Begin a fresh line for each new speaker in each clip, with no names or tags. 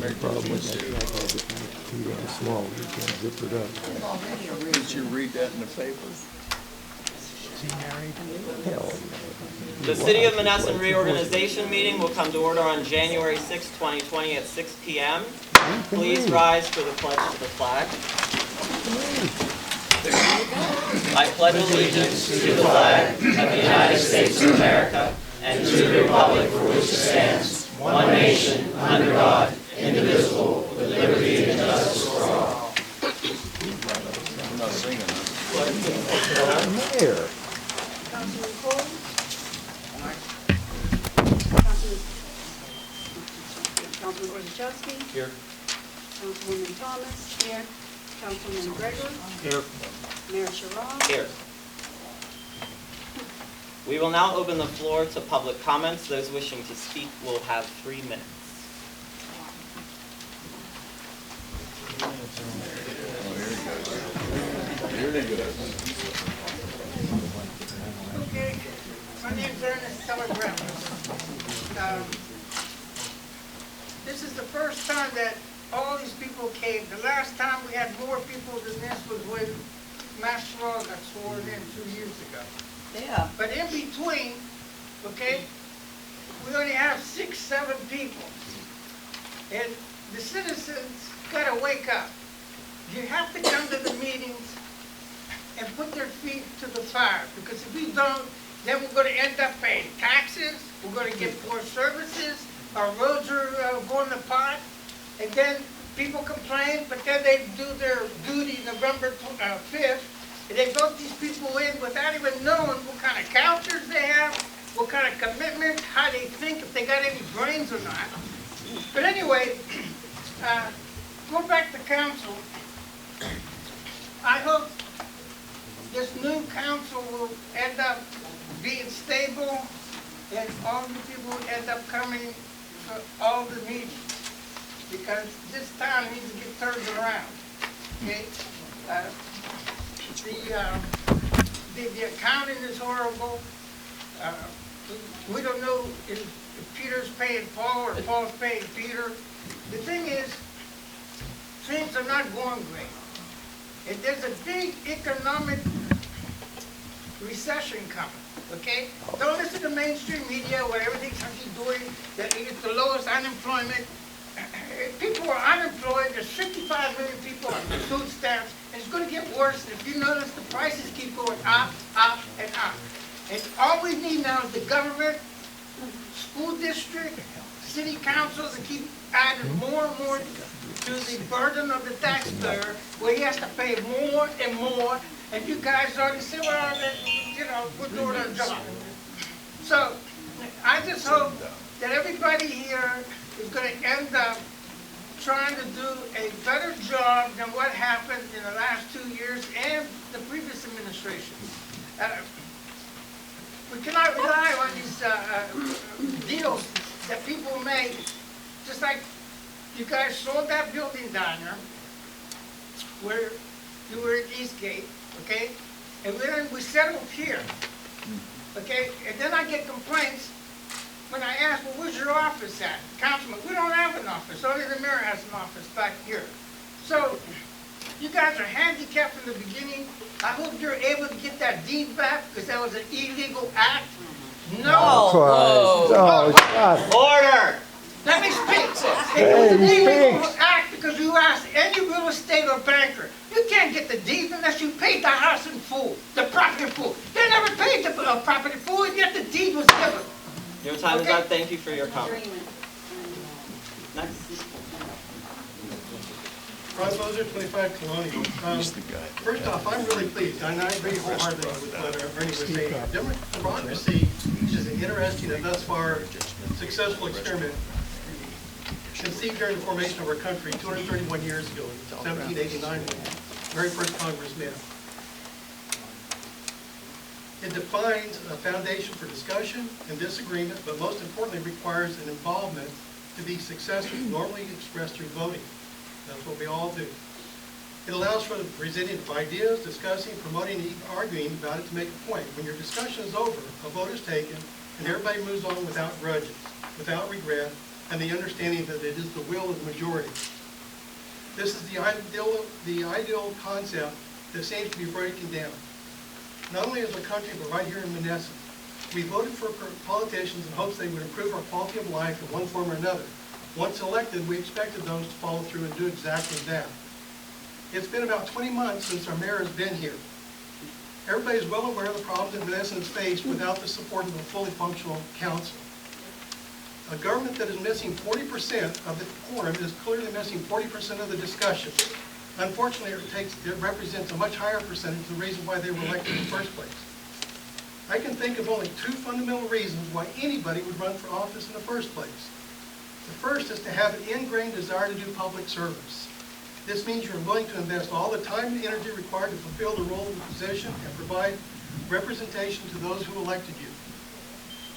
the problem with that jacket is too damn small. You can't zip it up.
Did you read that in the paper?
Hell,
The City of Monessen reorganization meeting will come to order on January 6, 2020 at 6 p.m. Please rise for the pledge to the flag. I pledge allegiance to the flag of the United States of America and to the republic for which it stands, one nation, under God, indivisible, with liberty and justice for all.
I'm not singing.
Mayor.
Councilman Cole? Councilman Orzechowski?
Here.
Councilwoman Thomas? Here. Councilman Gregor?
Here.
Mayor Sherrod?
Here. We will now open the floor to public comments. Those wishing to speak will have 3 minutes.
Here they go.
Okay, my name's Ernest Teller Brown. This is the first time that all these people came. The last time we had more people than this was when martial law got sworn in 2 years ago.
Yeah.
But in between, okay, we only have 6, 7 people. And the citizens gotta wake up. You have to come to the meetings and put their feet to the fire, because if we don't, then we're going to end up paying taxes, we're going to get poor services, our roads are going to pot, and then people complain, but then they do their duty November 5th, and they vote these people in without even knowing what kind of characters they have, what kind of commitment, how they think, if they got any brains or not. But anyway, go back to council. I hope this new council will end up being stable and all the people will end up coming to all the meetings, because this town needs to get turned around. Okay? The accounting is horrible. We don't know if Peter's paying Paul or Paul's paying Peter. The thing is, things are not going great. And there's a big economic recession coming, okay? Don't listen to mainstream media where everything's hunky-dory, that it's the lowest unemployment. People are unemployed. There's 55 million people on food stamps, and it's going to get worse. And if you notice, the prices keep going up, up, and up. And all we need now is the government, school district, city councils to keep adding more and more to the burden of the taxpayer, where he has to pay more and more, and you guys already say, well, you know, we're doing our job. So, I just hope that everybody here is going to end up trying to do a better job than what happened in the last 2 years and the previous administration. We cannot rely on these deals that people make, just like you guys sold that building down there, where you were at Eastgate, okay? And then we settled here, okay? And then I get complaints when I ask, well, where's your office at? Councilman, we don't have an office. Only the mayor has an office back here. So, you guys are handicapped from the beginning. I hope you're able to get that deed back, because that was an illegal act. No!
Oh, God.
Order!
Let me speak. It was an illegal act because you asked any real estate or banker. You can't get the deed unless you paid the house in full, the property in full. They never paid the property in full, and yet the deed was given.
Your time is up. Thank you for your comment. Next.
Ron Moser, 25 Colonial. First off, I'm really pleased, and I agree wholeheartedly with what Ernie was saying. Democracy is an interesting and thus far successful experiment conceived during the formation of our country 231 years ago, in 1789, when the very first Congress met. It defines a foundation for discussion and disagreement, but most importantly requires an involvement to be successful, normally expressed through voting. That's what we all do. It allows for the presenting of ideas, discussing, promoting, and even arguing about it to make a point. When your discussion is over, a vote is taken, and everybody moves on without grudges, without regret, and the understanding that it is the will of the majority. This is the ideal concept that seems to be breaking down. Not only as a country, but right here in Monessen. We voted for politicians in hopes they would improve our quality of life in one form or another. Once elected, we expected those to follow through and do exactly that. It's been about 20 months since our mayor has been here. Everybody is well aware of the problems that Monessen has faced without the support of a fully functional council. A government that is missing 40% of the quorum is clearly missing 40% of the discussion. Unfortunately, it represents a much higher percentage of the reason why they were elected in the first place. I can think of only two fundamental reasons why anybody would run for office in the first place. The first is to have an ingrained desire to do public service. This means you're willing to invest all the time and energy required to fulfill the role of the position and provide representation to those who elected you.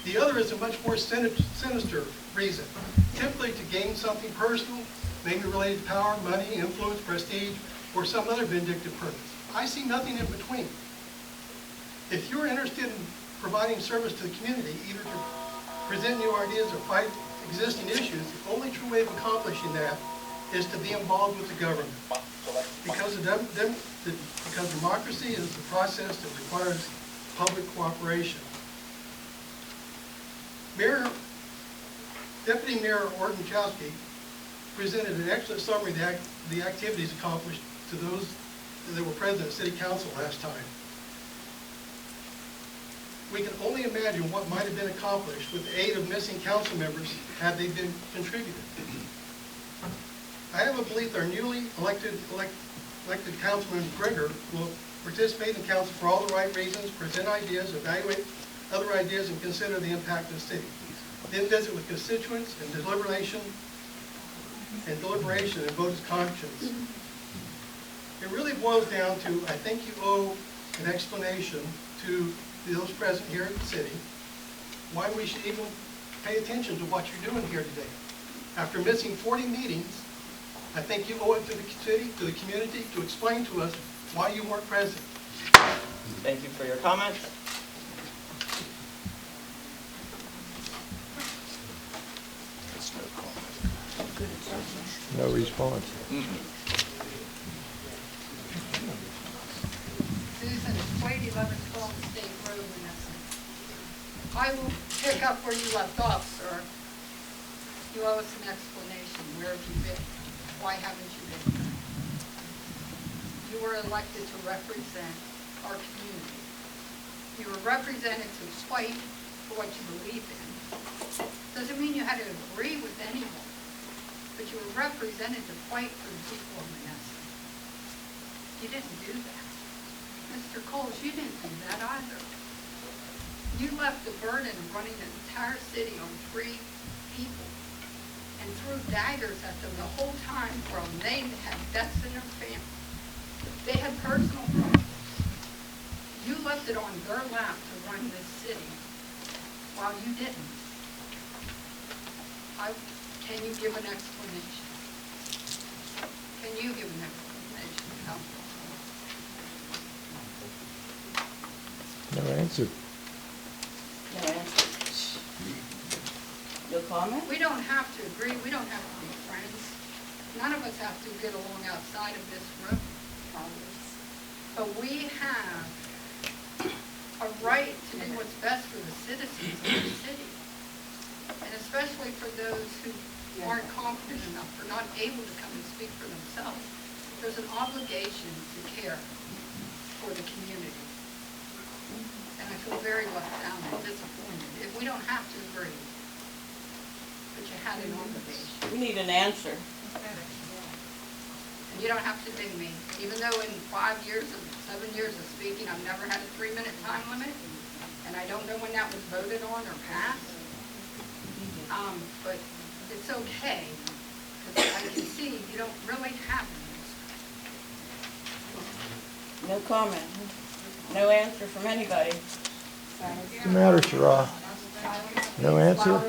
The other is a much more sinister reason, typically to gain something personal, maybe related to power, money, influence, prestige, or some other vindictive purpose. I see nothing in between. If you're interested in providing service to the community, either to present new ideas or fight existing issues, the only true way of accomplishing that is to be involved with the government. Because democracy is the process that requires public cooperation. Deputy Mayor Orton-Chowski presented an excellent summary of the activities accomplished to those that were present at City Council last time. We can only imagine what might have been accomplished with the aid of missing council members had they been contributed. I have a belief that our newly elected Councilman Gregor will participate in council for all the right reasons, present ideas, evaluate other ideas, and consider the impact of the city. Then visit with constituents and deliberation and vote his conscience. It really boils down to, I think you owe an explanation to those present here at the city why we should even pay attention to what you're doing here today. After missing 40 meetings, I think you owe it to the city, to the community, to explain to us why you weren't present.
Thank you for your comments.
No response.
Susan, 1112 State Road, Monessen. I will pick up where you left off, sir. You owe us an explanation. Where have you been? Why haven't you been here? You were elected to represent our community. You were represented to fight for what you believe in. Doesn't mean you had to agree with anyone, but you were represented to fight for the people of Monessen. You didn't do that. Mr. Coles, you didn't do that either. You left the burden of running an entire city on 3 people and threw daggers at them the whole time from they had deaths in their family. They had personal problems. You left it on their lap to run this city while you didn't. Can you give an explanation? Can you give an explanation, Council?
No answer.
No answer. No comment?
We don't have to agree. We don't have to be friends. None of us have to get along outside of this room. But we have a right to do what's best for the citizens of the city. And especially for those who aren't confident enough or not able to come and speak for themselves. There's an obligation to care for the community. And I feel very left down and disappointed. If we don't have to agree, but you had an obligation.
We need an answer.
And you don't have to ding me. Even though in 7 years of speaking, I've never had a 3-minute time limit, and I don't know when that was voted on or passed. But it's okay, because I can see you don't really have an answer.
No comment. No answer from anybody.
What's the matter, Shara? No answer?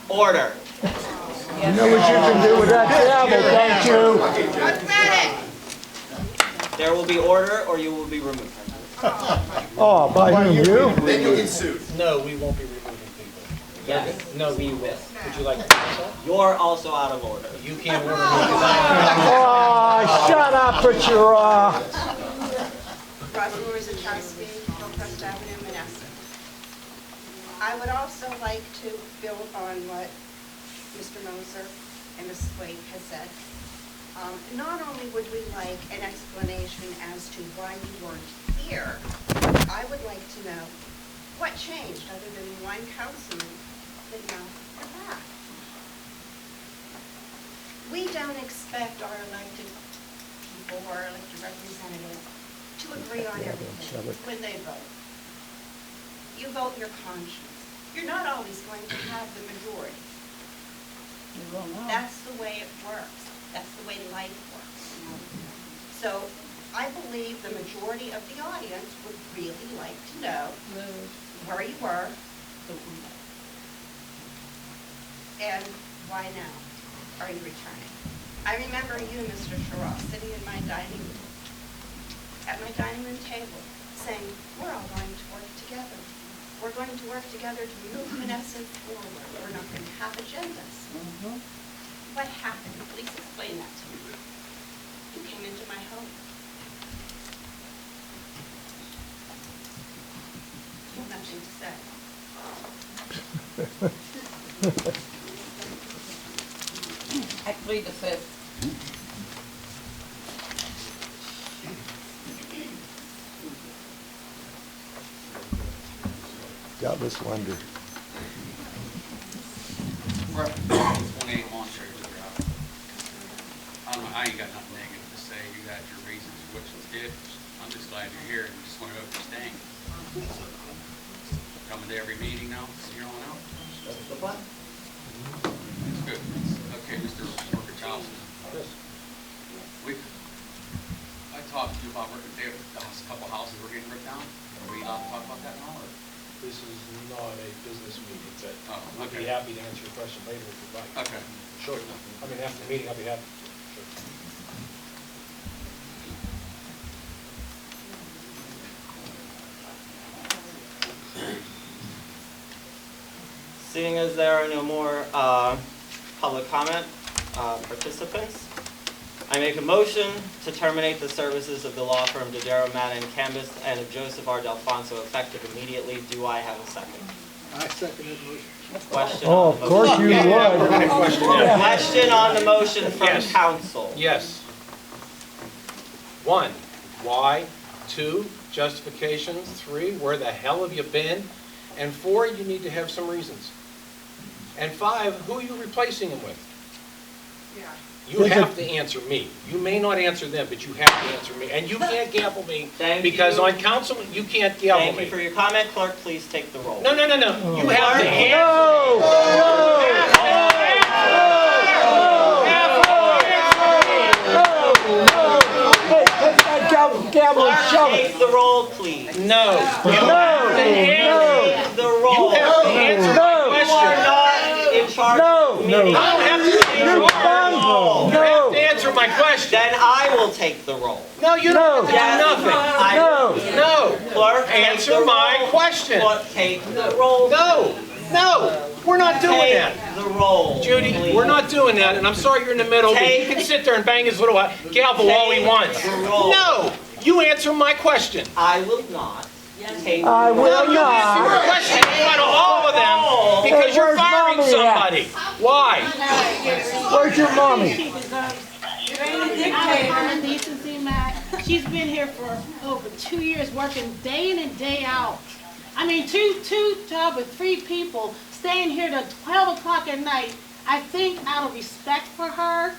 Order.
You know what you can do with that gavel, don't you?
There will be order or you will be removed.
Oh, by whom, you?
Then you'll get sued.
No, we won't be removing people.
Yes.
No, be with. Would you like to answer that?
You're also out of order.
You can't order me because I'm
Oh, shut up, Richard.
Rosemary Zakowski, Hillcrest Avenue, Monessen. I would also like to build on what Mr. Moser and Ms. Slate has said. Not only would we like an explanation as to why you weren't here, I would like to know what changed other than one councilman that now you're back. We don't expect our elected people or elected representatives to agree on everything when they vote. You vote your conscience. You're not always going to have the majority.
You will not.
That's the way it works. That's the way life works. So I believe the majority of the audience would really like to know where you were and why now are you returning. I remember you, Mr. Sherrod, sitting in my dining room, at my dining room table, saying, we're all going to work together. We're going to work together to move Monessen forward. We're not going to have agendas. What happened? Please explain that to me. You came into my home. You have nothing to say.
I plead the fifth.
Doubtless wonder.
28 Lawn Street. I ain't got nothing negative to say. You got your reasons, which is good. I'm just glad you're here and just want to know if you're staying. Coming to every meeting now, from here on out?
That's the plan.
That's good. Okay, Mr. Worker Charleston. I talked to you about working there, a couple houses were getting ripped down. Are we allowed to talk about that now, or?
This is not a business meeting, but
Oh,
I'd be
okay.
happy to answer your question later if you'd like.
Okay.
Sure. I mean, after the meeting, I'll be happy. Sure.
Seeing as there are no more public comment participants, I make a motion to terminate the services of the law firm Dodaro, Mann & Cambus and of Joseph R. Delfonso effective immediately. Do I have a second?
I second that motion.
Question
Oh,
on
of
the
course
motion.
you would.
Question on the motion from
Yes.
council.
Yes. 1, why? 2, justifications. 3, where the hell have you been? And 4, you need to have some reasons. And 5, who are you replacing him with?
Yeah.
You have to answer me. You may not answer them, but you have to answer me. And you can't gavel me
Thank
because
you.
on council, you can't gavel
Thank
me.
you for your comment. Clerk, please take the roll.
No. You have to answer.
Gavel,
Clerk,
shove it.
take the roll, please.
No. You have to answer.
The roll.
You have to answer
No.
my
You are
question.
not in charge
No.
of the meeting.
I don't have to answer your
roll.
You have to answer my question.
Then I will take the roll.
No, you don't have to
Yes,
do nothing.
I
No.
will.
No.
Clerk, take
Answer
the
my
roll.
question.
Clerk, take the roll.
No, we're not doing that.
Take the roll.
Judy,
please.
we're not doing that, and I'm sorry you're in the middle, but he can sit there and bang his little gavel all he wants.
Take the roll.
No, you answer my question.
I will not take the
I
roll.
will
No, you answer my
not.
question in front of all of them because
Hey,
you're
where's
firing
Mommy at?
somebody. Why?
Where's your mommy?
Common decency, Matt. She's been here for over 2 years, working day in and day out. I mean, two jobs with 3 people, staying here till 12 o'clock at night. I think out of respect for her,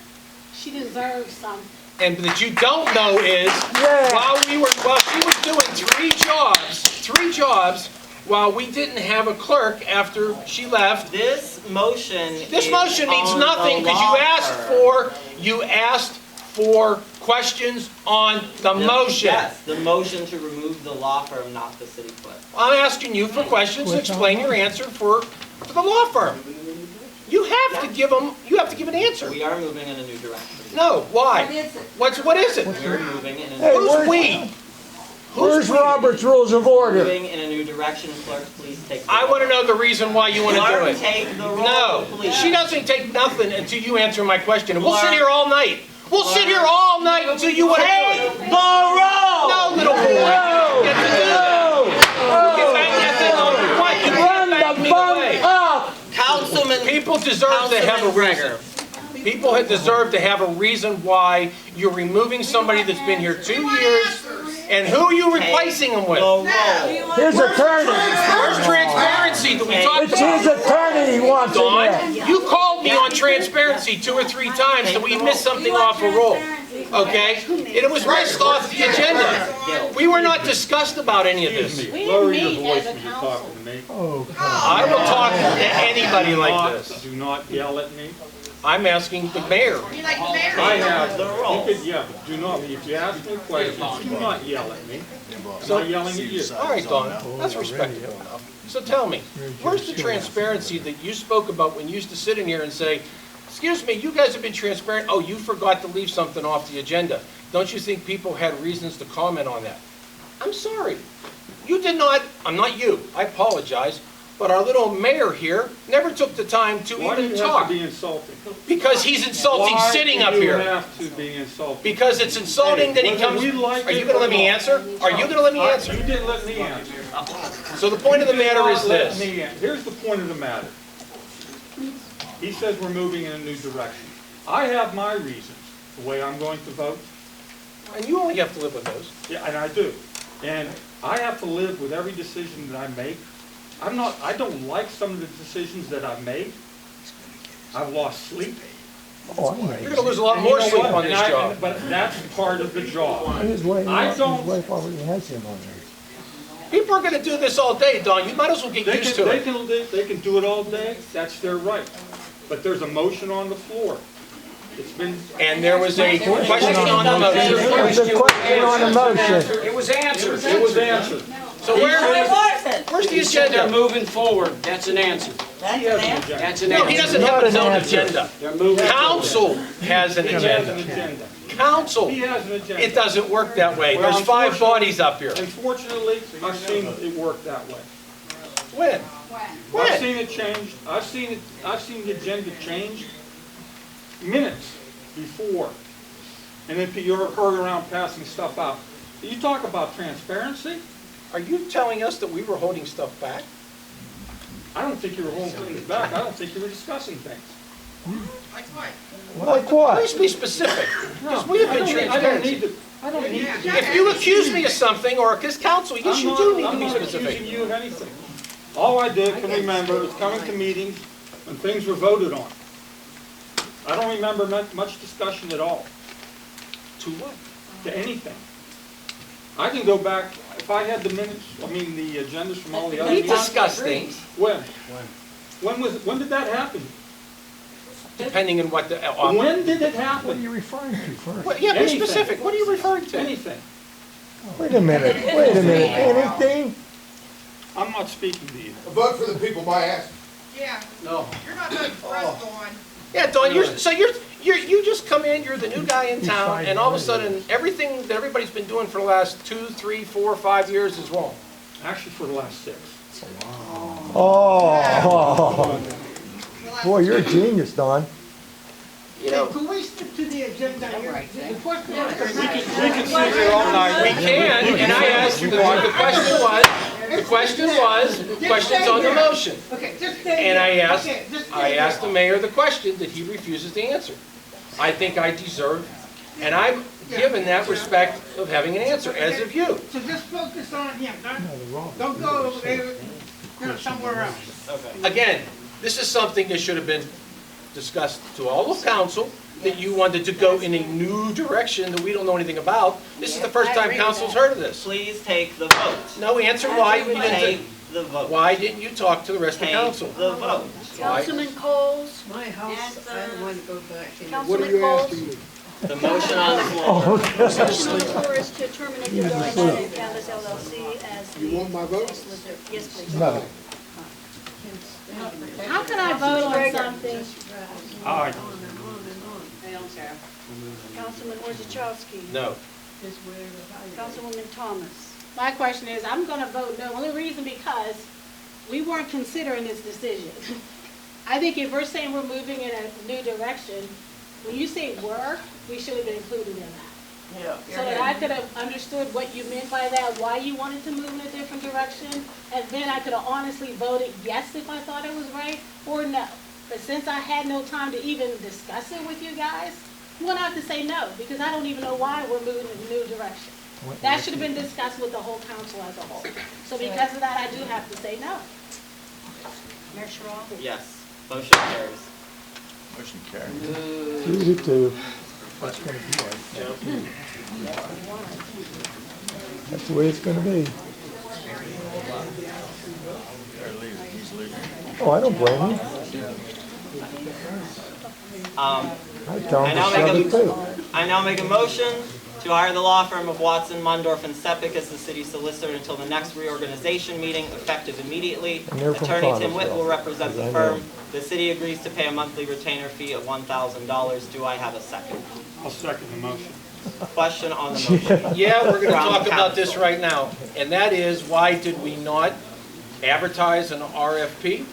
she deserves something.
And that you don't know is while she was doing 3 jobs, while we didn't have a clerk after she left.
This motion
This motion means
on
nothing
the
because
law
you asked for questions on the motion.
Yes, the motion to remove the law firm, not the city clerk.
I'm asking you for questions to explain your answer for the law firm. You have to give an answer.
We are moving in a new direction.
No, why? What is it?
We're moving in a new
Hey,
Who's
where's-
we?
Where's Robert's Rules of Order?
Moving in a new direction, clerk, please take the
I
roll.
want to know the reason why you want to do
Clerk,
it.
take the roll,
No,
please.
she doesn't take nothing until you answer my question. And we'll sit
Clerk.
here all night. We'll sit here all night until you want to do
Take
it.
the roll!
No, little boy. You get to do that. You bang that thing on the what? You can't bang
Run
me
the bump
away.
up!
Councilman,
People deserve to have a reason. People deserve to have a reason why you're removing somebody that's been here 2 years, and who are you replacing them with?
the roll.
His attorney.
Where's transparency that we talked
It's his
about?
attorney he wants in there.
Dawn, you called me on transparency 2 or 3 times that we missed something off a roll. Okay? And it was missed off the agenda. We were not discussed about any of this.
We didn't meet as a council.
Oh,
I will talk to anybody like this.
Do not yell at me.
I'm asking the mayor.
I have, you could, yeah, but do not, if you ask me questions, do not yell at me. I'm not yelling at you.
All right, Dawn, that's respectable enough. So tell me, where's the transparency that you spoke about when you used to sit in here and say, excuse me, you guys have been transparent, oh, you forgot to leave something off the agenda. Don't you think people had reasons to comment on that? I'm sorry. You did not, I'm not you, I apologize, but our little mayor here never took the time to
Why do
even
you have
talk.
to be insulting?
Because he's insulting sitting up
Why do you
here.
have to be insulting?
Because it's insulting that he
Whether
comes,
we like
are you
it
gonna
or
let me
not.
answer? Are you gonna let me
You
answer?
didn't let me answer.
So the point of the matter is
Let
this.
me answer. Here's the point of the matter. He says we're moving in a new direction. I have my reasons, the way I'm going to vote.
And you only have to live with those.
Yeah, and I do. And I have to live with every decision that I make. I don't like some of the decisions that I've made. I've lost sleep.
oh, I know.
You're gonna lose a lot
And you
more
know
sleep
what?
on
And
this job.
But that's part of the job.
His wife,
I don't-
his wife already has him on there.
People are gonna do this all day, Don. You might as well get
They
used
can,
to
they
it.
can, they can do it all day, that's their right. But there's a motion on the floor. It's been,
And there was a question on the motion.
There's a question on the motion.
It was answered.
it was answered.
So where's the
He said they're
agenda?
moving forward. That's an answer.
He has an agenda.
That's an
No, he
answer.
doesn't have his own agenda.
They're moving.
Council has an
He has an
agenda.
agenda.
Council.
He has an agenda.
It doesn't work that way. There's 5 bodies up here.
Unfortunately, I've seen it work that way.
When?
I've
When?
seen it changed, I've seen the agenda change minutes before. And then you're hurrying around passing stuff out. You talk about transparency?
Are you telling us that we were holding stuff back?
I don't think you were holding things back. I don't think you were discussing things.
Like what?
Please be specific. Because we have been
I don't need
transparent.
to, I don't need to.
If you accuse me of something, or this council, yes, you do need to
I'm
be
not accusing
specific.
you of anything. All I did, can remember, is coming to meetings when things were voted on. I don't remember much discussion at all,
To what?
to anything. I can go back, if I had the minutes, the agendas from all the other
We
meetings.
discuss things,
When? When did that happen?
depending on what the,
When did it
What are
happen?
you referring to first?
What- yeah, be
Anything.
specific. What are you referring to?
Anything.
Wait a minute, anything?
I'm not speaking to you.
A vote for the people by ask.
Yeah,
No.
you're not voting for us, Dawn.
Yeah, Don, you just come in, you're the new guy in town, and all of a sudden, everything that everybody's been doing for the last 2, 3, 4, 5 years is wrong.
Actually, for the last 6.
Oh, boy, you're a genius, Don.
You know,
Could we stick to the agenda here? The question is,
We can sit here all night.
we can, and I asked, the question was, questions on the motion.
okay, just stay
And I
here.
asked,
Okay, just stay
I
here.
asked the mayor the question that he refuses to answer. I think I deserve, and I'm given that respect of having an answer, as of you.
So just focus on him, don't go over there, somewhere else.
Again, this is something that should have been discussed to all of council, that you wanted to go in a new direction that we don't know anything about. This is the first time council's heard of this.
Please take the vote.
No, answer why you didn't,
Take the vote.
why didn't you talk to the rest of
Take
council?
the vote.
Why?
Councilman Coles,
My house, I don't want to go back in.
Councilman Coles.
The motion on the floor.
Motion on the floor is to terminate the Darlene and Canvas LLC as the...
You want my vote?
Yes, please.
No.
How can I vote on something?
Aye.
Councilman Worzachowski.
No.
Councilwoman Thomas.
My question is, I'm gonna vote no. Only reason because we weren't considering this decision. I think if we're saying we're moving in a new direction, when you say "were," we should have been included in that. So that I could have understood what you meant by that, why you wanted to move in a different direction, and then I could have honestly voted yes if I thought it was right, or no. But since I had no time to even discuss it with you guys, I'm gonna have to say no, because I don't even know why we're moving in a new direction. That should have been discussed with the whole council as a whole. So because of that, I do have to say no.
Mayor Sherrill?
Yes, motion carries.
Motion carried. 3-2. That's gonna be right. That's the way it's gonna be. Oh, I don't blame you. I'd tell him to shove it too.
I now make a motion to hire the law firm of Watson, Mundorf, and Sepik as the city solicitor until the next reorganization meeting, effective immediately.
And they're from
Attorney Tim
Connellsville,
Witt will represent the
as I
firm.
know.
The city agrees to pay a monthly retainer fee of $1,000. Do I have a second?
I'll second the motion.
Question on the motion.
Yeah, we're gonna
From
talk about this
council.
right now, and that is, why did we not advertise an RFP?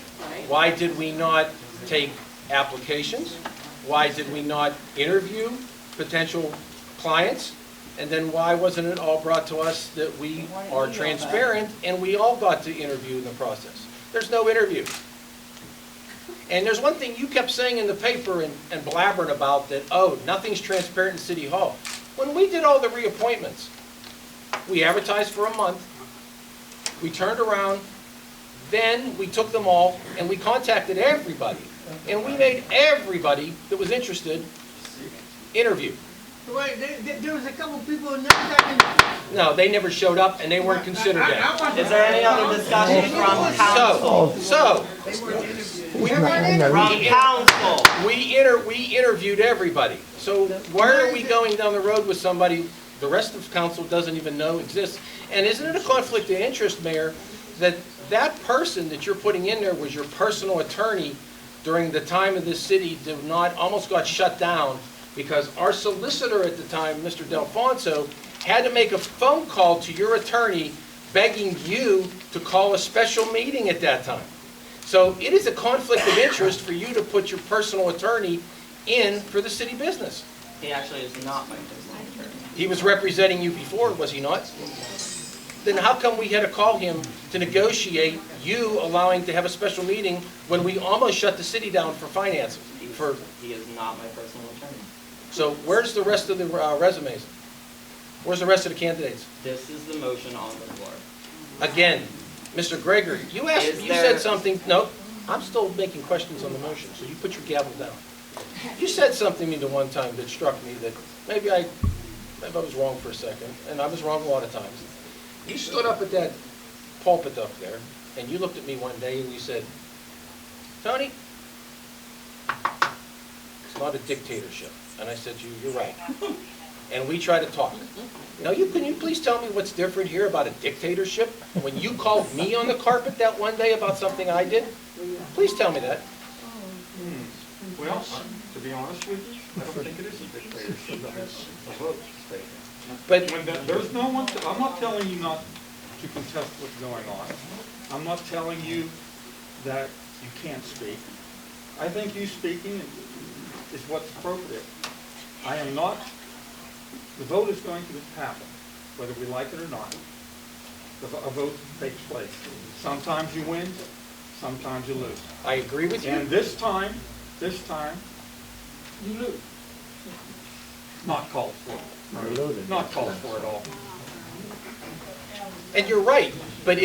Why did we not take applications? Why did we not interview potential clients? And then why wasn't it all brought to us that we are transparent and we all got to interview in the process? There's no interview. And there's one thing you kept saying in the paper and blabbering about, that, oh, nothing's transparent in City Hall. When we did all the reappointments, we advertised for a month, we turned around, then we took them all and we contacted everybody. And we made everybody that was interested interview.
Wait, there was a couple people in there.
No, they never showed up and they weren't considered yet.
Is there any other discussion from council?
We interviewed everybody. So why are we going down the road with somebody the rest of council doesn't even know exists? And isn't it a conflict of interest, Mayor, that that person that you're putting in there was your personal attorney during the time of this city did not, almost got shut down because our solicitor at the time, Mr. Delfonso, had to make a phone call to your attorney begging you to call a special meeting at that time. So it is a conflict of interest for you to put your personal attorney in for the city business.
He actually is not my personal attorney.
He was representing you before, was he not? Then how come we had to call him to negotiate you allowing to have a special meeting when we almost shut the city down for finances?
He is not my personal attorney.
So where's the rest of the resumes? Where's the rest of the candidates?
This is the motion on the floor.
Again, Mr. Gregory, you said something, no, I'm still making questions on the motion, so you put your gavel down. You said something to me the one time that struck me that maybe I was wrong for a second, and I was wrong a lot of times. You stood up at that pulpit up there, and you looked at me one day and you said, Tony, it's not a dictatorship. And I said, you're right. And we tried to talk. Now, can you please tell me what's different here about a dictatorship? When you called me on the carpet that one day about something I did? Please tell me that.
Well, to be honest with you, I don't think it is a dictatorship. It's a vote taken.
But
There's no one, I'm not telling you not to contest what's going on. I'm not telling you that you can't speak. I think you speaking is what's appropriate. I am not, the vote is going to happen, whether we like it or not. A vote takes place. Sometimes you win, sometimes you lose.
I agree with you.
And this time, you lose. Not called for. Not called for at all.
And you're right, but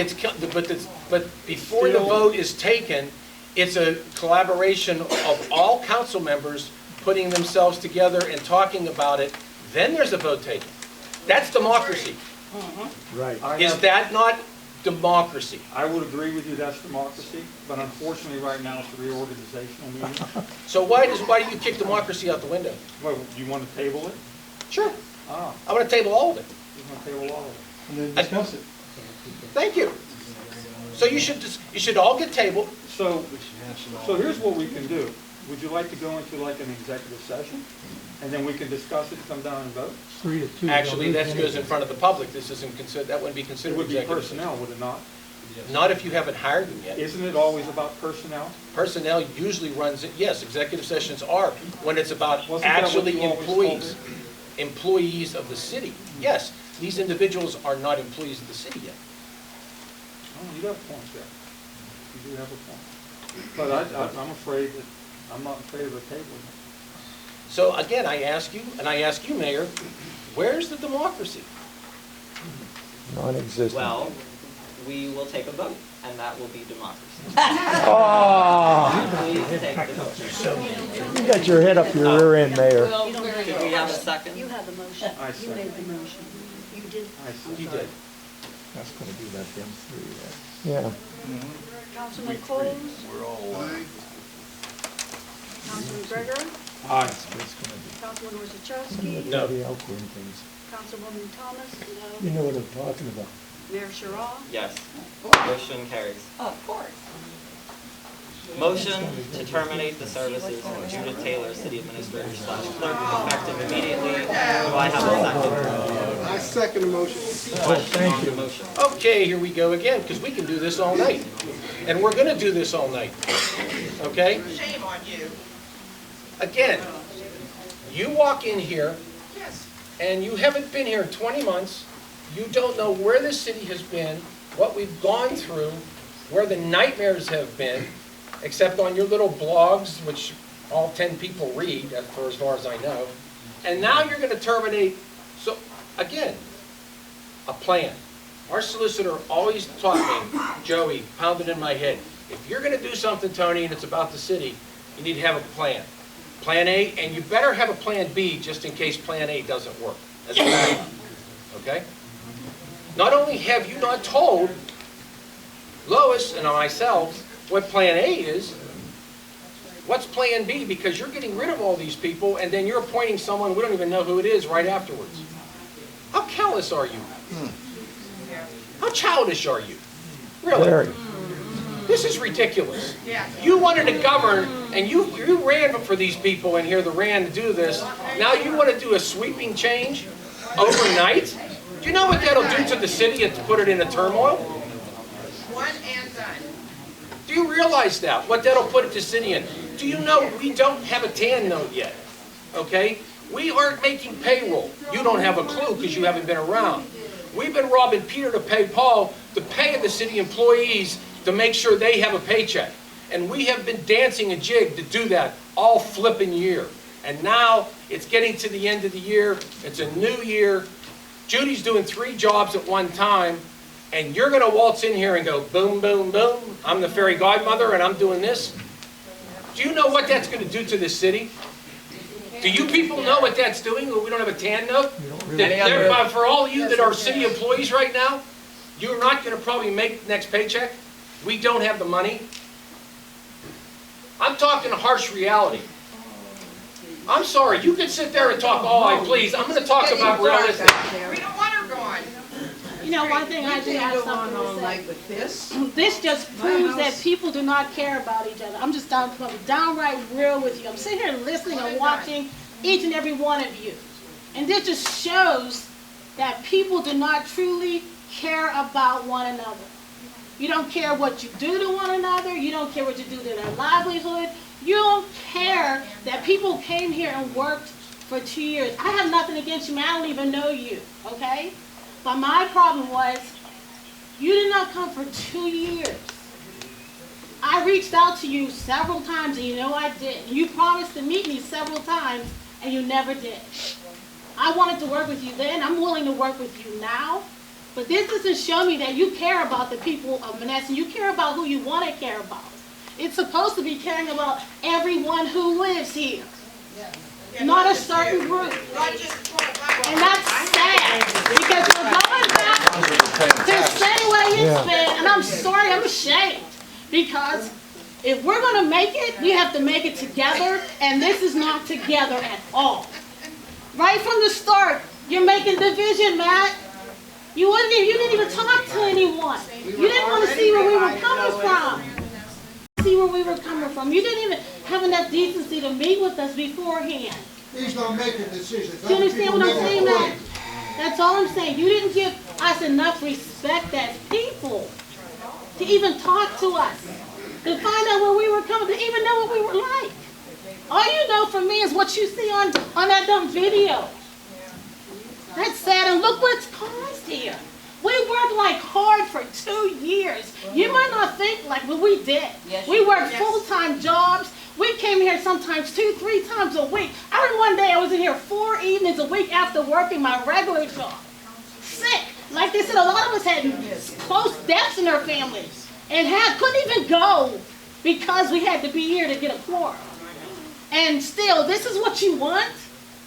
before the vote is taken, it's a collaboration of all council members putting themselves together and talking about it. Then there's a vote taken. That's democracy.
Right.
Is that not democracy?
I would agree with you, that's democracy, but unfortunately right now it's a reorganizational meeting.
So why do you kick democracy out the window?
Well, you want to table it?
Sure.
Ah,
I want to table all of it.
you want to table all of it.
And then discuss it.
Thank you. So you should all get tabled.
So here's what we can do. would you like to go into like an executive session? And then we can discuss it, come down and vote?
3-2.
Actually, that goes in front of the public. This isn't considered, that wouldn't be
It
considered
would be
executive.
personnel, would it not?
Not if you haven't hired them yet.
Isn't it always about personnel?
Personnel usually runs it, yes, executive sessions are when it's about
Wasn't that what
actually
you always told
employees. Employees of the city. Yes, these individuals are not employees of the city yet.
Oh, you have a point there. You do have a point. But I'm afraid that, I'm not in favor of tabling it.
So again, I ask you, and I ask you, Mayor, where's the democracy?
Non-existent.
Well, we will take a vote, and that will be democracy.
Oh,
Please take the vote.
you got your head up your rear end, Mayor.
Did we have a second?
You have the motion.
I
You
second.
made the motion. You did.
You did.
That's gonna be that them three, yeah.
Councilman Coles? Councilman Gregor?
Aye.
Councilman Wozzachowski?
No.
The Elkhorn things.
Councilwoman Thomas?
You
No.
know what I'm talking about.
Mayor Sherrod?
Yes. Motion carries.
Of course.
Motion to terminate the services of Judith Taylor, City Administrator / Clerk, effective immediately. Do I have a second?
I second the motion.
Question on the motion.
Okay, here we go again, because we can do this all night. And we're gonna do this all night. Okay?
Shame on you.
Again, you walk in here
Yes.
and you haven't been here in 20 months. You don't know where this city has been, what we've gone through, where the nightmares have been, except on your little blogs, which all 10 people read, for as far as I know. And now you're going to terminate. So, again, a plan. Our solicitor always taught me, Joey, pounded in my head, if you're going to do something, Tony, and it's about the city, you need to have a plan. Plan A, and you better have a plan B just in case plan A doesn't work. As a backup. Okay? Not only have you not told Lois and myself what plan A is, what's plan B? Because you're getting rid of all these people and then you're appointing someone, we don't even know who it is, right afterwards. How callous are you? How childish are you? Really?
Very.
This is ridiculous.
Yeah.
You wanted to govern, and you ran for these people in here, the ran to do this. Now you want to do a sweeping change overnight? Do you know what that'll do to the city and to put it in a turmoil?
One and done.
Do you realize that, what that'll put the city in? Do you know we don't have a TAN note yet, okay? We aren't making payroll. You don't have a clue because you haven't been around. We've been robbing Peter to pay Paul, to pay the city employees to make sure they have a paycheck. And we have been dancing a jig to do that all flipping year. And now it's getting to the end of the year. It's a new year. Judy's doing 3 jobs at one time. And you're going to waltz in here and go, boom, boom, boom. I'm the fairy godmother and I'm doing this. Do you know what that's going to do to this city? Do you people know what that's doing? We don't have a TAN note? For all of you that are city employees right now, you're not going to probably make the next paycheck. We don't have the money. I'm talking harsh reality. I'm sorry, you can sit there and talk all I please. I'm going to talk about realistic.
We don't want her gone.
You know, one thing I do have something
all
to
night
say.
with this.
This just proves that people do not care about each other. I'm just downright real with you. I'm sitting here listening and watching each and every one of you. And this just shows that people do not truly care about one another. You don't care what you do to one another. You don't care what you do to their livelihood. You don't care that people came here and worked for 2 years. I have nothing against you, man. I don't even know you, okay? But my problem was, you did not come for 2 years. I reached out to you several times, and you know I did. You promised to meet me several times, and you never did. I wanted to work with you then. I'm willing to work with you now. But this doesn't show me that you care about the people of Monessen. You care about who you want to care about. It's supposed to be caring about everyone who lives here, not a certain group. And that's sad, because we're going back to the same way it's been, and I'm sorry, I'm ashamed, because if we're going to make it, we have to make it together, and this is not together at all. Right from the start, you're making division, Matt. You didn't even talk to anyone. You didn't want to see where we were coming from. You didn't even have enough decency to meet with us beforehand.
He's not making decisions.
Do you understand what I'm saying, Matt? That's all I'm saying. You didn't give us enough respect as people to even talk to us, to find out where we were coming, to even know what we were like. All you know from me is what you see on that dumb video. That's sad, and look what's caused here. We worked like hard for 2 years. You might not think like what we did. We worked full-time jobs. We came here sometimes 2, 3 times a week. I remember one day I was in here 4 evenings a week after working my regular job. Sick. Like they said, a lot of us had close deaths in our families and couldn't even go because we had to be here to get a quorum. And still, this is what you want?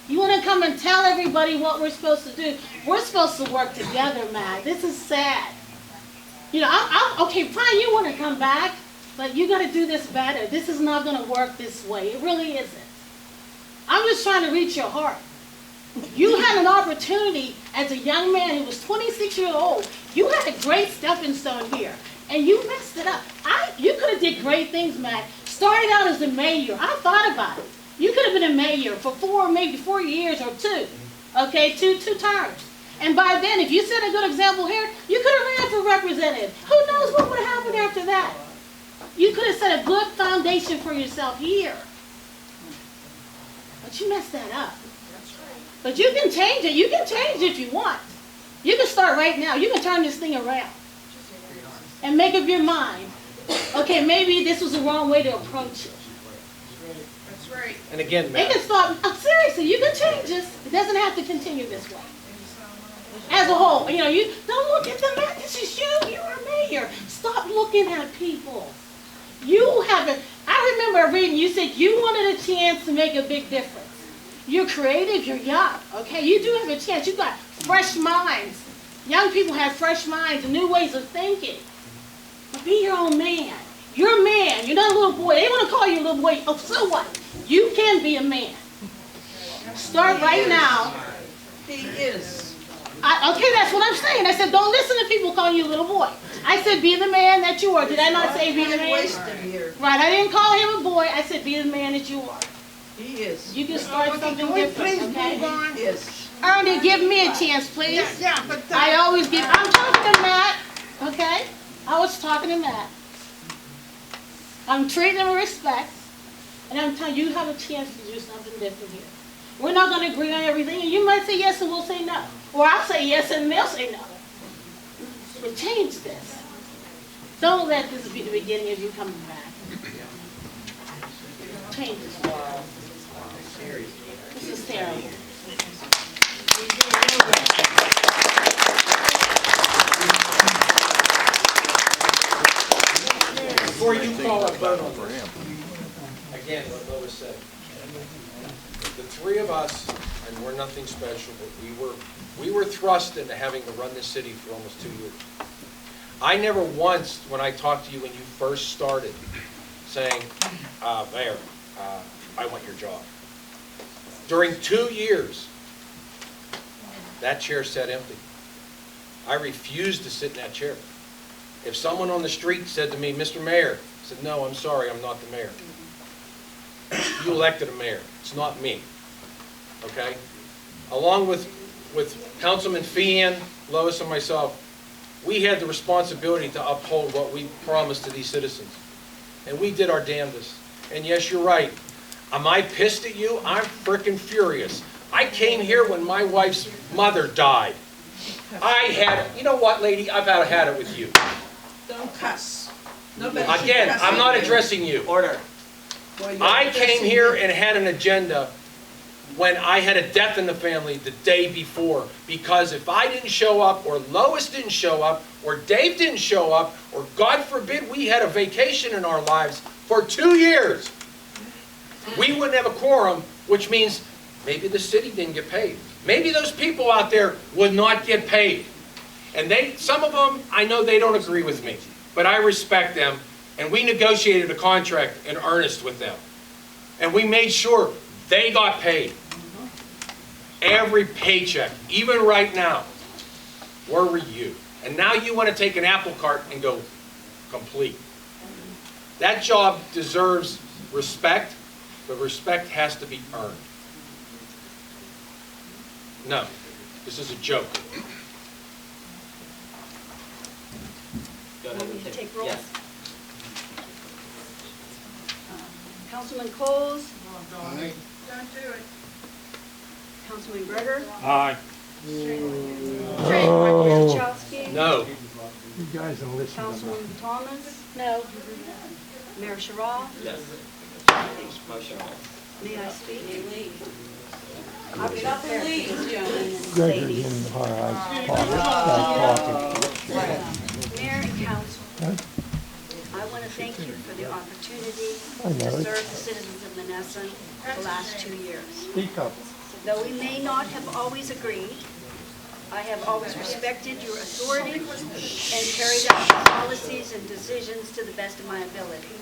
You want to come and tell everybody what we're supposed to do? We're supposed to work together, Matt. This is sad. You know, okay, fine, you want to come back, but you got to do this better. This is not going to work this way. It really isn't. I'm just trying to reach your heart. You had an opportunity as a young man who was 26 years old. You had a great stepping stone here, and you messed it up. You could have did great things, Matt. Started out as a mayor. I thought about it. You could have been a mayor for maybe 4 years or 2. Okay, two terms. And by then, if you set a good example here, you could have ran for representative. Who knows what would have happened after that? You could have set a good foundation for yourself here. But you messed that up. But you can change it. You can change it if you want. You can start right now. You can turn this thing around. And make up your mind. Okay, maybe this was the wrong way to approach it.
That's right.
And again,
It
Matt,
can start, seriously, you can change this. It doesn't have to continue this way. As a whole, you know, you don't look at the Matt. This is you. You're a mayor. Stop looking at people. You haven't, I remember reading, you said you wanted a chance to make a big difference. You're creative, you're young, okay? You do have a chance. You've got fresh minds. Young people have fresh minds and new ways of thinking. But be your own man. You're a man. You're not a little boy. They want to call you a little boy. Oh, so what? You can be a man. Start right now.
He is.
Okay, that's what I'm saying. I said, don't listen to people calling you a little boy. I said, be the man that you are. Did I not say be the man? Right, I didn't call him a boy. I said, be the man that you are.
He is.
You can start something different, okay?
Yes.
Ernie, give me a chance, please.
Yeah, but
I always give, I'm talking to Matt, okay? I was talking to Matt. I'm treating him with respect, and I'm telling you, you have a chance to do something different here. We're not going to agree on everything, and you might say yes and we'll say no. Or I'll say yes and they'll say no. But change this. Don't let this be the beginning of you coming back. Change this. This is terrible.
before you call a vote on this, again, what Lois said, the three of us, and we're nothing special, but we were thrust into having to run this city for almost 2 years. I never once, when I talked to you when you first started, saying, Mayor, I want your job. During 2 years, that chair sat empty. I refused to sit in that chair. If someone on the street said to me, Mr. Mayor, I said, no, I'm sorry, I'm not the mayor. You elected a mayor. It's not me. Okay? Along with Councilman Fian, Lois, and myself, we had the responsibility to uphold what we promised to these citizens. And we did our damnedest. And yes, you're right. Am I pissed at you? I'm frickin' furious. I came here when my wife's mother died. You know what, lady? I've had it with you.
Don't cuss.
Again, I'm not addressing you.
Order.
I came here and had an agenda when I had a death in the family the day before, because if I didn't show up, or Lois didn't show up, or Dave didn't show up, or God forbid we had a vacation in our lives for 2 years, we wouldn't have a quorum, which means maybe the city didn't get paid. Maybe those people out there would not get paid. And some of them, I know they don't agree with me, but I respect them, and we negotiated a contract in earnest with them. And we made sure they got paid. Every paycheck, even right now. Where were you? And now you want to take an apple cart and go complete. That job deserves respect, but respect has to be earned. No, this is a joke.
Go ahead
Want me
and
to
take-
take roll?
Yes.
Councilman Coles,
Don't do it.
Councilman Gregor,
Aye.
Chowski,
No.
You guys don't listen to me.
Councilman Thomas? No. Mayor Sherrod?
Yes. Motion holds.
May I speak? I'll be up there.
Gregory in the hard talking.
Mayor and council, I want to thank you for the opportunity
I know
to
it.
serve the citizens of Monessen the last 2 years.
Speak up.
Though we may not have always agreed, I have always respected your authority and carried out your policies and decisions to the best of my ability.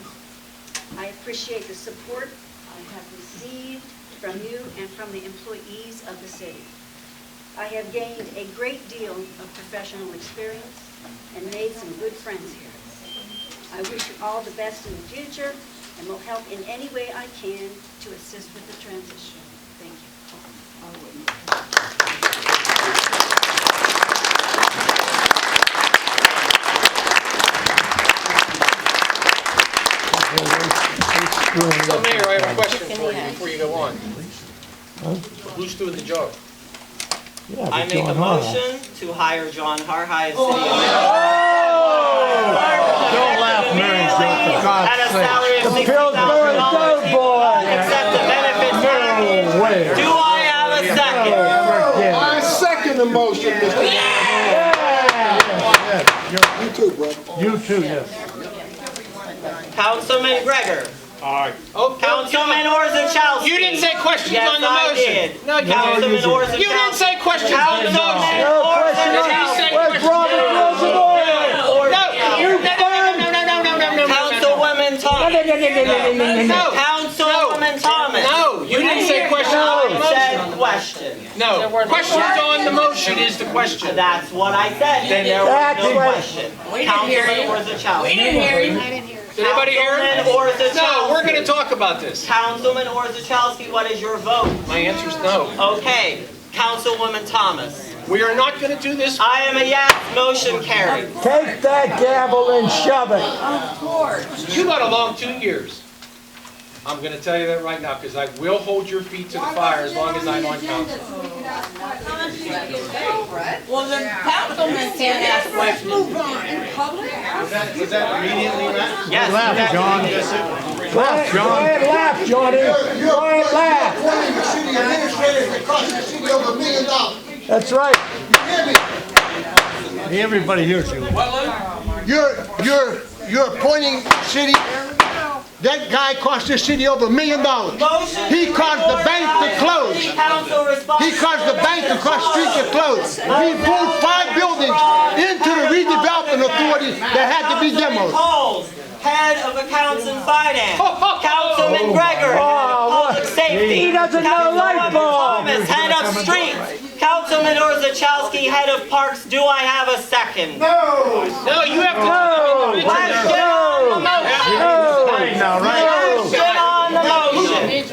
I appreciate the support I have received from you and from the employees of the city. I have gained a great deal of professional experience and made some good friends here. I wish you all the best in the future and will help in any way I can to assist with the transition. Thank you.
So Mayor, I have a question for you before you go on. Who's doing the job?
Yeah,
I
but
make a
John Hall.
motion to hire John Harhide as city
Don't laugh, Mary Jo, for God's
at a
sake.
salary of
The Pillsbury
$60,000.
Doughboy.
Accept the benefits package.
No way.
Do I have a second?
I
second the motion, Mr.
You too, brother. You too, yes.
Councilman Gregor.
Aye.
Oh,
Councilman Orzechowski.
You didn't say questions
Yes,
on the
I
motion.
did.
No, you
Councilman
didn't.
Orzechowski.
You didn't say questions on the motion.
No question. Where's Robert Rules of Order?
Councilwoman Thomas. Councilwoman Thomas.
No, you didn't say questions on the
I
motion.
said question.
No, questions on the motion is the question.
That's what I said. Then there was no question. Councilman Orzechowski.
I didn't hear it.
Did anybody hear it?
Councilman Orzechowski.
No, we're going to talk about this.
Councilman Orzechowski, what is your vote?
My answer is no.
Okay. Councilwoman Thomas.
We are not going to do this.
I am a yes. Motion carried.
Take that gavel and shove it.
You got a long 2 years. I'm going to tell you that right now because I will hold your feet to the fire as long as I'm on council.
Well, the councilman can't ask questions. In public?
Was that immediately right?
Yes.
Laugh,
exactly.
John. Laugh, John. Go ahead, laugh, Johnny. Go ahead, laugh.
Appointing the city administrator that cost the city over $1 million.
That's right.
You hear me?
Everybody hears you.
You're appointing city. That guy cost the city over $1 million. He caused the bank to close. He caused the bank across the street to close. He moved 5 buildings into the redevelopment authority that had to be demoed.
Head of Accounts and Finance. Councilman Gregor, Public Safety.
He doesn't know light bulbs.
Thomas, Head of Streets. Councilman Orzechowski, Head of Parks. Do I have a second?
No, you have to.
Question on the motion. Question on the motion.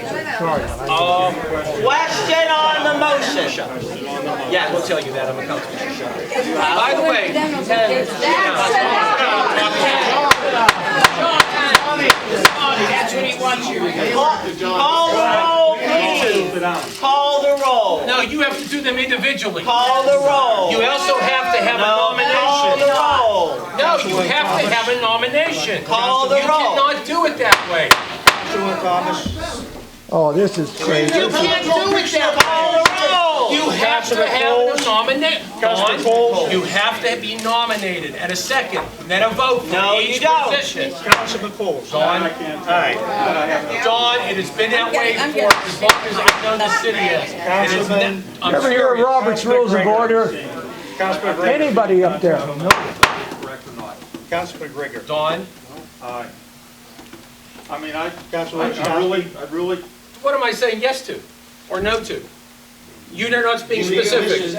Question on the motion.
Yeah, we'll tell you that. I'm a councilman. By the way,
That's what he wants you to do.
Call the roll, please. Call the roll.
no, you have to do them individually.
Call the roll.
You also have to have a
Call
nomination.
the roll.
No, you have to have a nomination.
Call the
You
roll.
cannot do it that way.
Oh, this is crazy.
You can't do it that
Call
way.
the roll.
You have to have a nomination. You have to be nominated at a second, then a vote for
No,
each
you don't.
position. Councilman Coles. Dawn, it has been that way for as long as I've known the city is. I'm
Ever hear of
serious.
Robert's Rules of Order? Anybody up there? No.
Councilman Gregor.
Dawn,
Aye. I mean, I really,
what am I saying yes to or no to? You're not being specific.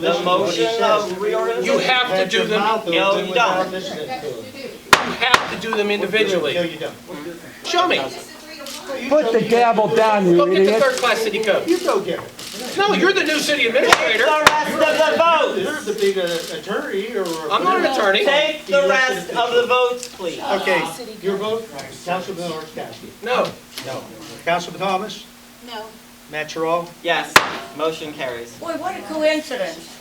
The motion of reorganization.
You have to do them.
No, you don't.
You have to do them individually. Show me.
Put the gavel down, you
Go get the
idiot.
third-class city code.
You go get it.
No, you're the new city administrator.
The rest of the votes.
You're the big attorney or...
I'm not an attorney.
Take the rest of the votes, please.
Okay, your vote, Councilman Orzachowski.
No.
No. Councilman Thomas?
No.
Matt Terrell?
Yes, motion carries.
Boy, what a coincidence.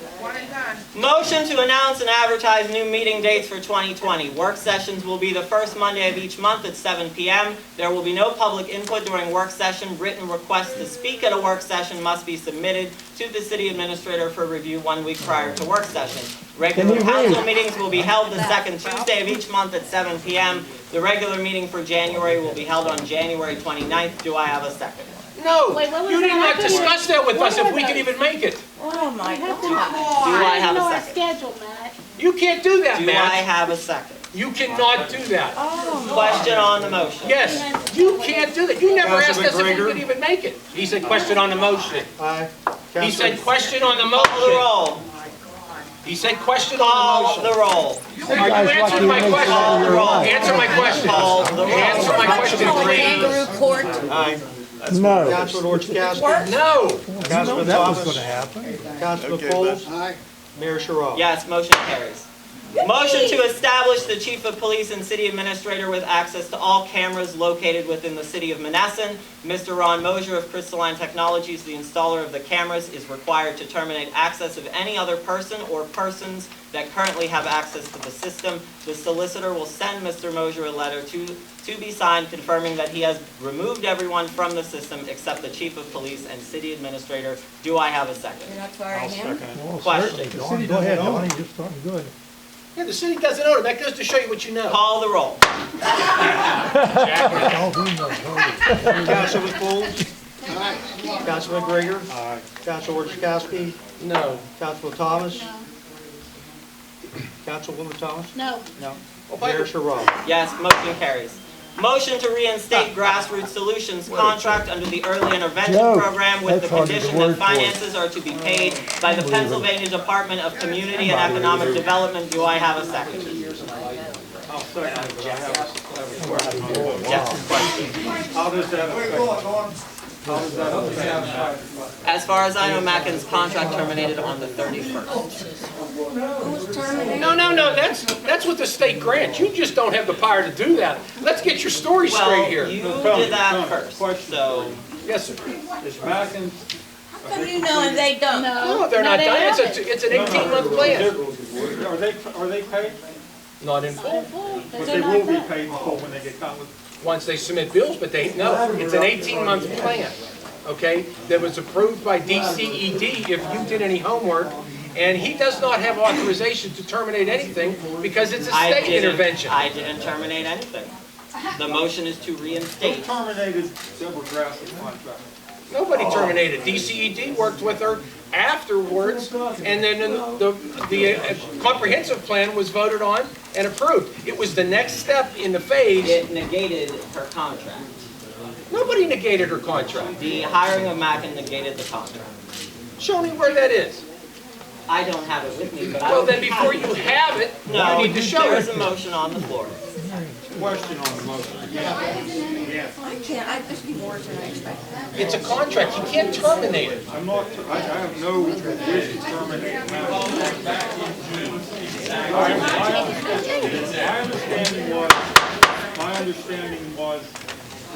Motion to announce and advertise new meeting dates for 2020. Work sessions will be the first Monday of each month at 7 p.m. There will be no public input during work session. Written requests to speak at a work session must be submitted to the city administrator for review 1 week prior to work session. Regular council meetings will be held the second Tuesday of each month at 7 p.m. The regular meeting for January will be held on January 29th. Do I have a second?
No,
Wait, what was
you did
that?
not discuss that with us if we could even make it.
Oh, my
We have to-
God.
Do I have
know
a
our
second?
schedule, Matt.
You can't do that,
Do I
Matt.
have a second?
You cannot do that.
Question on the motion.
Yes, you can't do that. You never asked us if we could even make it. He said question on the motion.
Aye.
He said question on the
Call the
motion.
roll.
He said question on
Call
the
the
motion.
roll.
Are you answering my question?
Call the roll.
Answer my question.
Call the roll.
Answer my question, please.
Kangaroo court.
Aye.
No.
Councilman Orzachowski?
No.
Councilman Thomas? Councilman Coles? Mayor Sherrod?
Yes, motion carries. Motion to establish the chief of police and city administrator with access to all cameras located within the city of Monessen. Mr. Ron Mosier of Crystalline Technologies, the installer of the cameras, is required to terminate access of any other person or persons that currently have access to the system. The solicitor will send Mr. Mosier a letter to be signed confirming that he has removed everyone from the system except the chief of police and city administrator. Do I have a second?
You're not firing him?
Question.
Go ahead, Donnie, do something good.
Yeah, the city doesn't own it. That goes to show you what you know.
Call the roll.
Councilman Coles? Councilman Grigor? Councilman Orzachowski?
No.
Councilman Thomas? Councilwoman Thomas?
No.
No. Mayor Sherrod?
Yes, motion carries. Motion to reinstate Grassroots Solutions contract under the Early Intervention
Joe,
Program with the
that's hard to
condition
word
that
for.
finances are to be paid by the Pennsylvania Department of Community and Economic Development. Do I have a second?
I'll second it, but I have a question.
Yes, question.
How does that affect?
As far as I know, Mackin's contract terminated on the 31st.
Who's terminating?
No, that's with the state grant. You just don't have the power to do that. Let's get your story
Well,
straight here.
you did that
No,
first,
question.
so
Yes, sir.
Is Mackin?
How come you know and they don't?
No, they're not done. It's an 18-month plan.
Are they paid?
Not in full.
But they will be paid in full when they get done with.
Once they submit bills, but no, it's an 18-month plan, okay? That was approved by DCED if you did any homework, and he does not have authorization to terminate anything because it's a state intervention.
I didn't terminate anything. The motion is to
Who
reinstate.
terminated Deborah Grass's contract?
Nobody terminated. DCED worked with her afterwards, and then the comprehensive plan was voted on and approved. It was the next step in the phase.
It negated her contract.
Nobody negated her contract.
The hiring of Mackin negated the contract.
Show me where that is.
I don't have it with me, but I
Well,
will
then
be
before
happy
you
to.
have it,
No,
you need to show
there is
it.
a motion on the floor.
Question on the motion.
I can't, I just need more than I expected.
It's a contract. You can't terminate it.
I'm not, I have no wish to terminate my understanding was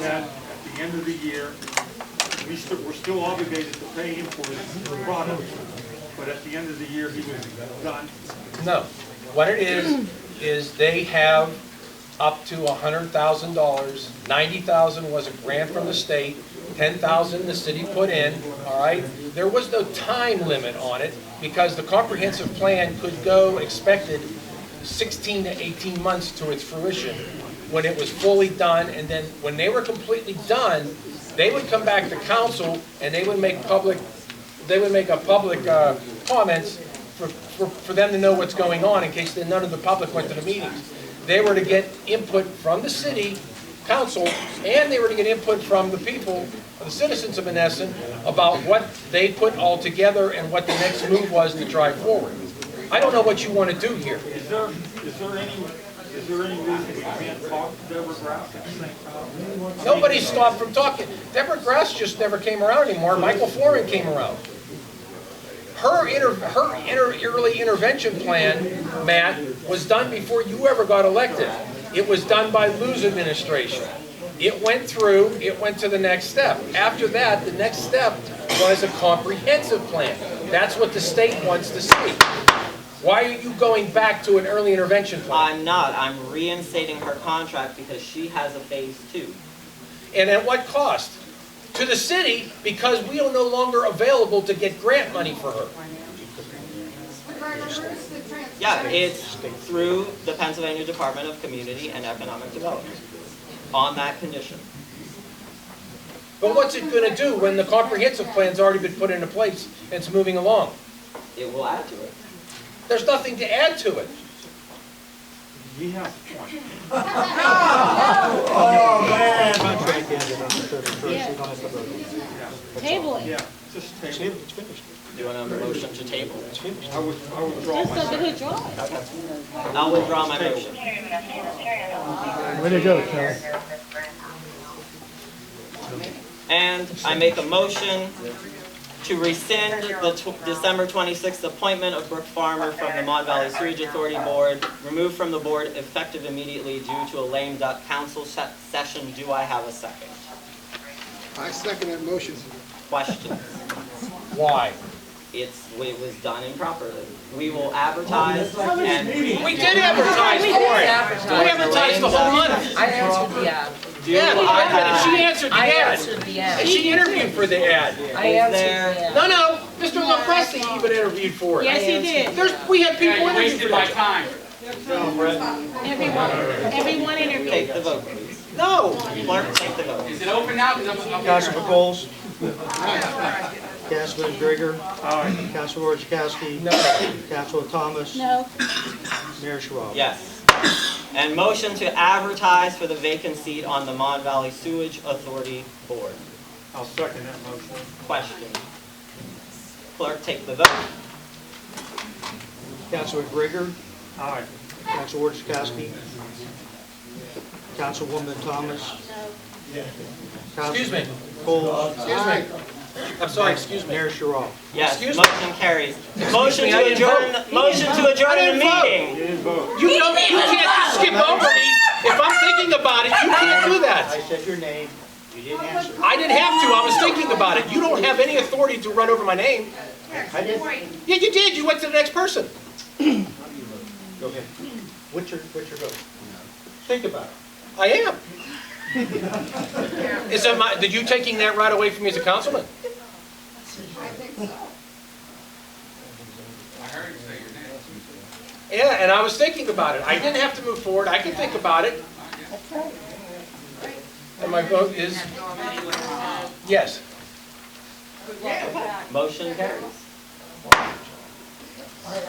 that at the end of the year, we're still obligated to pay him for his product, but at the end of the year, he was done.
No. What it is they have up to $100,000. $90,000 was a grant from the state. $10,000 the city put in, all right? There was no time limit on it because the comprehensive plan could go expected 16 to 18 months to its fruition when it was fully done, and then when they were completely done, they would come back to council and they would make a public comments for them to know what's going on in case none of the public went to the meetings. They were to get input from the city council, and they were to get input from the people, the citizens of Monessen, about what they put all together and what the next move was to drive forward. I don't know what you want to do here.
Is there any Is there any reason we can't talk to Deborah Graff at the same time?
Nobody stopped from talking. Deborah Grass just never came around anymore. Michael Foreman came around. Her early intervention plan, Matt, was done before you ever got elected. It was done by Lou's administration. It went through, it went to the next step. After that, the next step was a comprehensive plan. That's what the state wants to see. Why are you going back to an early intervention plan?
I'm not. I'm reinstating her contract because she has a phase 2.
And at what cost? To the city, because we are no longer available to get grant money for her.
Yeah, it's through the Pennsylvania Department of Community and Economic Development on that condition.
But what's it going to do when the comprehensive plan's already been put into place and it's moving along?
It will add to it.
There's nothing to add to it.
He has a point.
Oh, man.
Contract ended on the 31st, you don't have to vote.
Table it.
Yeah, just table.
It's finished.
Do you want a motion to table?
I withdraw
Just
my
so
second.
withdraw.
I'll withdraw my motion.
Way to go, Kelly.
And I make a motion to rescind the December 26th appointment of Brooke Farmer from the Mon Valley Sewage Authority Board, removed from the board effective immediately due to a lame duck council session. Do I have a second?
I second that motion.
Questions?
Why?
It was done improperly. We will advertise and...
We did advertise for it. We advertised the whole month.
I answered the ad.
Yeah, she answered the
I
ad.
answered the ad.
And she interviewed for the ad.
I answered the ad.
No, Mr. LaPresti even interviewed for it.
Yes, he did.
We had people
You
interview
wasted
for
my
that.
time.
Everyone
Take
interviewed.
the vote, please.
No.
Clerk, take the vote.
Is it open now? 'Cause I'm
Councilman Bowles. Councilman Grigger. Councilman Orchakowski.
No.
Councilman Thomas.
No.
Mayor Sherrod.
Yes. And motion to advertise for the vacant seat on the Mon Valley Sewage Authority Board.
I'll second that motion.
Question. Clerk, take the vote.
Councilman Grigger.
Aye.
Councilman Orchakowski. Councilwoman Thomas.
Excuse me.
Bowles.
Excuse me. I'm sorry, excuse me.
Mayor Sherrod.
Yes,
Excuse me?
motion carries. Motion
me, I
to
didn't
adjourn,
vote.
motion to adjourn the
I didn't vote.
meeting.
You didn't vote.
You can't just skip over me. If I'm thinking about it, you can't do
I
that.
said your name. You didn't answer.
I didn't have to. I was thinking about it. You don't have any authority to run over my name.
I did.
Yeah, you did. You went to the next person.
Go ahead. What's your vote?
Think about it. I am. Is that did you taking that right away from me as a councilman?
I heard you say your name.
Yeah, and I was thinking about it. I didn't have to move forward. I could think about it. And my vote is yes.
Motion carries.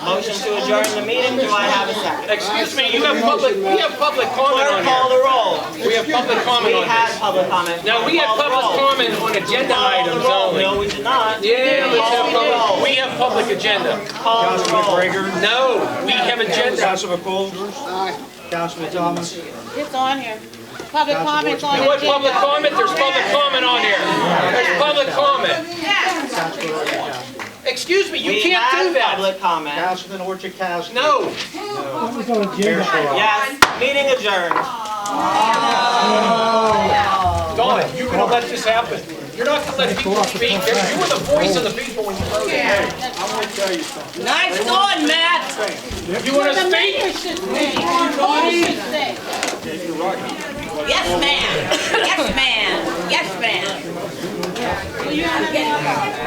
Motion to adjourn the meeting. Do I have a second?
Excuse me, we have public comment on
Clerk, call
here.
the roll.
We have public comment
We
on
had
this.
public comment.
Now, we have
Call the
public
roll.
comment on agenda
Call the
items
roll.
only.
No, we did not.
Yeah, let's
Call
have
the roll.
public, we have public agenda.
Call the roll.
Grigger.
No, we have agenda.
Councilman Bowles. Councilman Thomas.
It's on here. Public comments on
You
the
want public
agenda.
comment? There's public comment on here. There's public comment. Excuse me, you
We
can't
had
do that.
public comment.
Councilman Orchakowski.
No.
Mayor Sherrod.
Yes, meeting adjourned.
Dawn, you're gonna let this happen. You're not gonna let people speak. You were the voice of the people when you voted.
I want to tell you something.
Nice going, Matt.
You wanna
The
speak?
mayor should say. The mayor should say.
Yeah, you're right.
Yes, ma'am. Yes, ma'am. Yes, ma'am.
Will you understand?